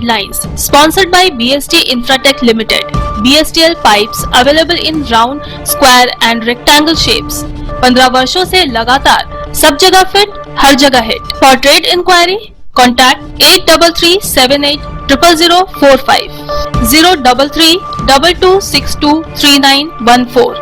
Lines, sponsored by BST Infratech Limited. BSTL pipes available in round, square and rectangle shapes. 15 वर्षों से लगातार सब जगह फिट, हर जगह hit. For trade inquiry, contact 8338000045, 03322623914,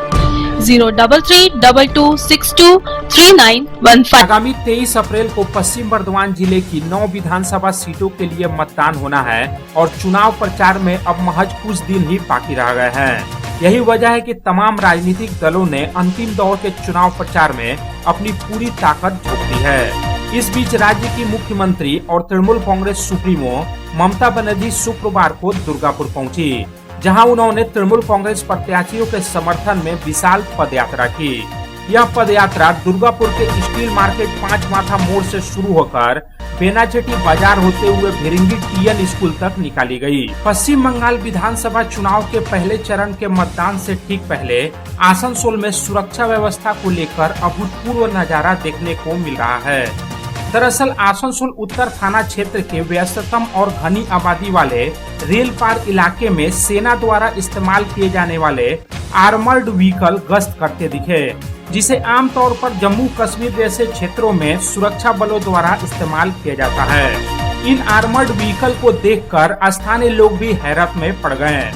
03322623915. आगामी 23 अप्रैल को पश्चिम बर्धमान जिले की 9 विधानसभा सीटों के लिए मतदान होना है और चुनाव प्रचार में अब महज कुछ दिन ही बाकी रह गए हैं। यही वजह है कि तमाम राजनीतिक दलों ने अंतिम दौर के चुनाव प्रचार में अपनी पूरी ताकत झोंक दी है। इस बीच राज्य की मुख्यमंत्री और तृणमूल कांग्रेस सुप्रीमो ममता बनर्जी शुक्रवार को दुर्गापुर पहुंची, जहां उन्होंने तृणमूल कांग्रेस प्रत्याशियों के समर्थन में विशाल पदयात्रा की। यह पदयात्रा दुर्गापुर के स्टील मार्केट 5 माथा मोड़ से शुरू होकर बेनाचेटी बाजार होते हुए भिरिंगी टीएन स्कूल तक निकाली गई। पश्चिम बंगाल विधानसभा चुनाव के पहले चरण के मतदान से ठीक पहले आसनसोल में सुरक्षा व्यवस्था को लेकर अभूतपूर्व नजारा देखने को मिल रहा है। दरअसल आसनसोल उत्तर थाना क्षेत्र के व्यस्ततम और घनी आबादी वाले रेल पार इलाके में सेना द्वारा इस्तेमाल किए जाने वाले आर्मर्ड व्हीकल गश्त करते दिखे, जिसे आमतौर पर जम्मू कश्मीर जैसे क्षेत्रों में सुरक्षा बलों द्वारा इस्तेमाल किया जाता है। इन आर्मर्ड व्हीकल को देखकर स्थानीय लोग भी हैरत में पड़ गए।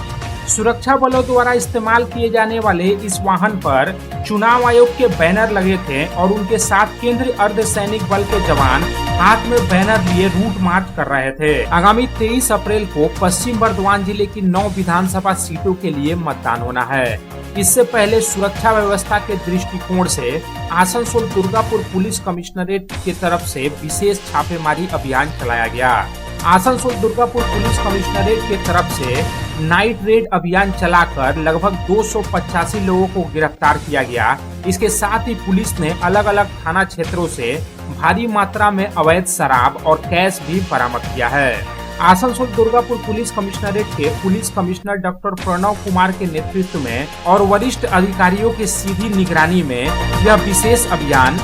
सुरक्षा बलों द्वारा इस्तेमाल किए जाने वाले इस वाहन पर चुनाव आयोग के बैनर लगे थे और उनके साथ केंद्रीय अर्धसैनिक बल के जवान हाथ में बैनर लिए रूट मार्च कर रहे थे। आगामी 23 अप्रैल को पश्चिम बर्धमान जिले की 9 विधानसभा सीटों के लिए मतदान होना है। इससे पहले सुरक्षा व्यवस्था के दृष्टिकोण से आसनसोल दुर्गापुर पुलिस कमिश्नरेट की तरफ से विशेष छापेमारी अभियान चलाया गया। आसनसोल दुर्गापुर पुलिस कमिश्नरेट की तरफ से नाइट रेड अभियान चलाकर लगभग 285 लोगों को गिरफ्तार किया गया। इसके साथ ही पुलिस ने अलग अलग थाना क्षेत्रों से भारी मात्रा में अवैध शराब और कैश भी बरामद किया है। आसनसोल दुर्गापुर पुलिस कमिश्नरेट के police commissioner doctor Pranab Kumar के नेतृत्व में और वरिष्ठ अधिकारियों की सीधी निगरानी में यह विशेष अभियान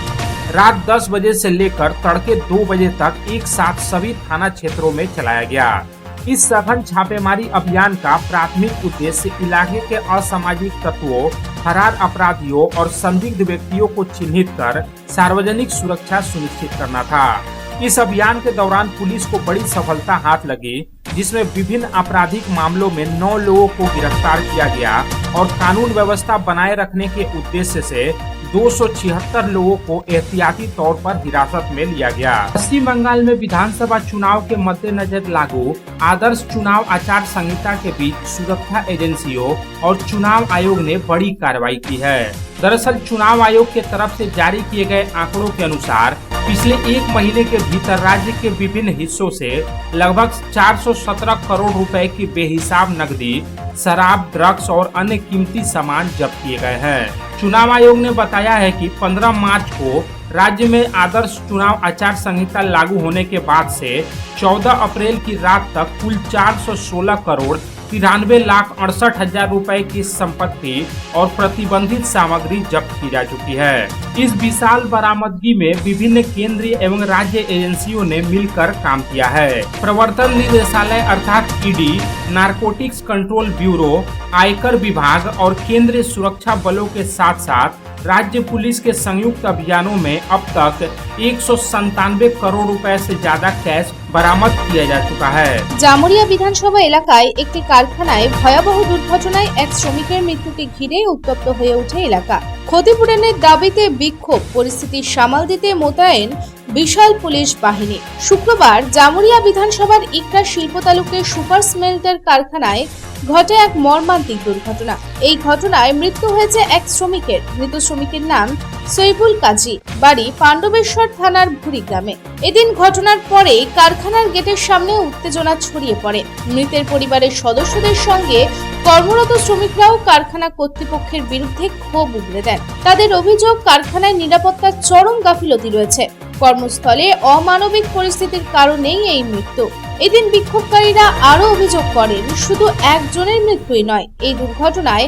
रात 10 बजे से लेकर तड़के 2 बजे तक एक साथ सभी थाना क्षेत्रों में चलाया गया। इस सघन छापेमारी अभियान का प्राथमिक उद्देश्य इलाके के असामाजिक तत्वों, फरार अपराधियों और संदिग्ध व्यक्तियों को चिन्हित कर सार्वजनिक सुरक्षा सुनिश्चित करना था। इस अभियान के दौरान पुलिस को बड़ी सफलता हाथ लगी, जिसमें विभिन्न आपराधिक मामलों में 9 लोगों को गिरफ्तार किया गया और कानून व्यवस्था बनाए रखने के उद्देश्य से 276 लोगों को एहतियाती तौर पर हिरासत में लिया गया। पश्चिम बंगाल में विधानसभा चुनाव के मद्देनजर लागू आदर्श चुनाव आचार संहिता के बीच सुरक्षा एजेंसियों और चुनाव आयोग ने बड़ी कार्रवाई की है। दरअसल चुनाव आयोग के तरफ से जारी किए गए आंकड़ों के अनुसार पिछले 1 महीने के भीतर राज्य के विभिन्न हिस्सों से लगभग 417 करोड़ रुपए की बेहिसाब नकदी, शराब, ड्रग्स और अन्य कीमती सामान जब्त किए गए हैं। चुनाव आयोग ने बताया है कि 15 मार्च को राज्य में आदर्श चुनाव आचार संहिता लागू होने के बाद से 14 अप्रैल की रात तक कुल 416 करोड़ 93,68,000 रुपए की संपत्ति और प्रतिबंधित सामग्री जब्त की जा चुकी है। इस विशाल बरामदगी में विभिन्न केंद्रीय एवं राज्य एजेंसियों ने मिलकर काम किया है। प्रवर्तन निदेशालय अर्थात ईडी, नारकोटिक्स कंट्रोल ब्यूरो, आयकर विभाग और केंद्रीय सुरक्षा बलों के साथ साथ राज्य पुलिस के संयुक्त अभियानों में अब तक 197 करोड़ रुपए से ज्यादा कैश बरामद किया जा चुका है। জামুরিয়া বিধানসভা এলাকায় একটি কারখানায় ভয়াবহ দুর্ঘটনায় এক শ্রমিকের মৃত্যুকে ঘিরে উত্তপ্ত হয়ে ওঠে এলাকা। ক্ষতিপূরণের দাবিতে বিক্ষোভ, পরিস্থিতি সামাল দিতে মোতায়েন বিশাল পুলিশ বাহিনী। শুক্রবার জামুরিয়া বিধানসভার ইকরা শিল্প তালুকের সুপার স্মেল্টার কারখানায় ঘটে এক মর্মান্তিক দুর্ঘটনা। এই ঘটনায় মৃত্যু হয়েছে এক শ্রমিকের। মৃত শ্রমিকের নাম সৈবুল কাজী, বাড়ি পাণ্ডবেশ্বর থানার ভুরি গ্রামে। এদিন ঘটনার পরে কারখানার গেটের সামনে উত্তেজনা ছড়িয়ে পড়ে। মৃতের পরিবারের সদস্যদের সঙ্গে কর্মরত শ্রমিকরাও কারখানা কর্তৃপক্ষের বিরুদ্ধে ক্ষোভ উগরে দেন। তাদের অভিযোগ, কারখানায় নিরাপত্তার চরম গাফিলতি রয়েছে। কর্মস্থলে অমানবিক পরিস্থিতির কারণেই এই মৃত্যু। এদিন বিক্ষোভকারীরা আরো অভিযোগ করেন শুধু একজনের মৃত্যুই নয়, এই দুর্ঘটনায়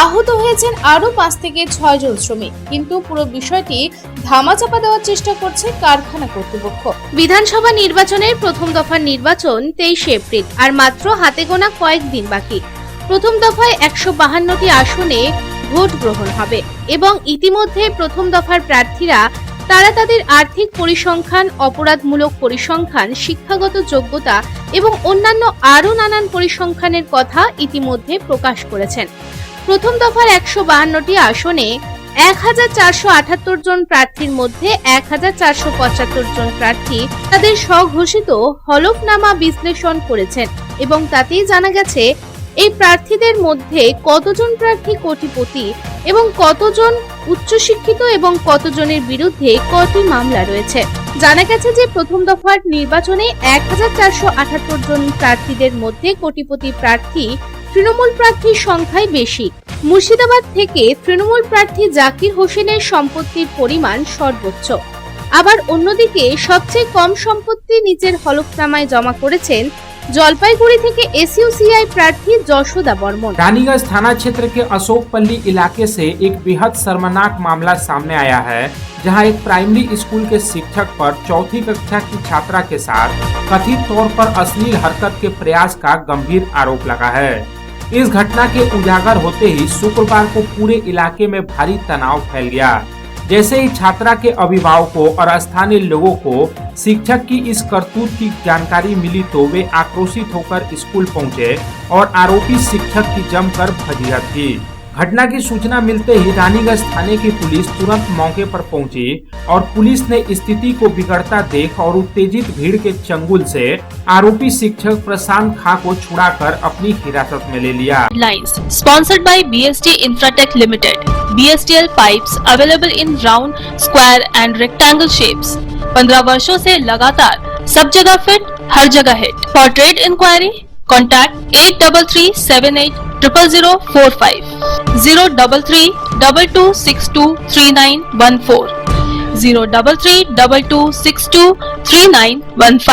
আহত হয়েছেন আরো 5 থেকে 6 জন শ্রমিক। কিন্তু পুরো বিষয়টি ধামাচাপা দেওয়ার চেষ্টা করছে কারখানা কর্তৃপক্ষ। বিধানসভা নির্বাচনের প্রথম দফার নির্বাচন 23 এপ্রিল, আর মাত্র হাতে গোনা কয়েকদিন বাকি। প্রথম দফায় 152টি আসনে ভোট গ্রহণ হবে এবং ইতিমধ্যে প্রথম দফার প্রার্থীরা তারা তাদের আর্থিক পরিসংখ্যান, অপরাধমূলক পরিসংখ্যান, শিক্ষাগত যোগ্যতা এবং অন্যান্য আরও নানান পরিসংখ্যানের কথা ইতিমধ্যে প্রকাশ করেছেন। প্রথম দফার 152টি আসনে 1478 জন প্রার্থীর মধ্যে 1475 জন প্রার্থী তাদের স্বঘোষিত হলফনামা বিশ্লেষণ করেছেন এবং তাতেই জানা গেছে এই প্রার্থীদের মধ্যে কতজন প্রার্থী কোটিপতি এবং কতজন উচ্চশিক্ষিত এবং কতজনের বিরুদ্ধে কটি মামলা রয়েছে। জানা গেছে যে প্রথম দফার নির্বাচনে 1478 জন প্রার্থীদের মধ্যে কোটিপতি প্রার্থী তৃণমূল প্রার্থীর সংখ্যাই বেশি। মুর্শিদাবাদ থেকে তৃণমূল প্রার্থী জাকির হোসেনের সম্পত্তির পরিমাণ সর্বোচ্চ। আবার অন্যদিকে সবচেয়ে কম সম্পত্তি নিজের হলফনামায় জমা করেছেন जलपाईगुड़ी থেকে एसयूसीआई प्रार्थी যশোদা বর্মন। रानीगंज थाना क्षेत्र के अशोकपल्ली इलाके से एक बेहद शर्मनाक मामला सामने आया है, जहां एक प्राइमरी स्कूल के शिक्षक पर चौथी कक्षा की छात्रा के साथ कथित तौर पर अश्लील हरकत के प्रयास का गंभीर आरोप लगा है। इस घटना के उजागर होते ही शुक्रवार को पूरे इलाके में भारी तनाव फैल गया। जैसे ही छात्रा के अभिभावकों और स्थानीय लोगों को शिक्षक की इस करतूत की जानकारी मिली तो वे आक्रोशित होकर स्कूल पहुंचे और आरोपी शिक्षक की जमकर फजीहत की। घटना की सूचना मिलते ही रानीगंज थाने की पुलिस तुरंत मौके पर पहुंची और पुलिस ने स्थिति को बिगड़ता देख और उत्तेजित भीड़ के चंगुल से आरोपी शिक्षक प्रशांत खा को छुड़ाकर अपनी हिरासत में ले लिया। Lines sponsored by BST Infratech Limited. BSTL pipes available in round, square and rectangle shapes. 15 वर्षों से लगातार सब जगह फिट, हर जगह hit. For trade inquiry, contact 8337800045, 03322623914, 03322623915.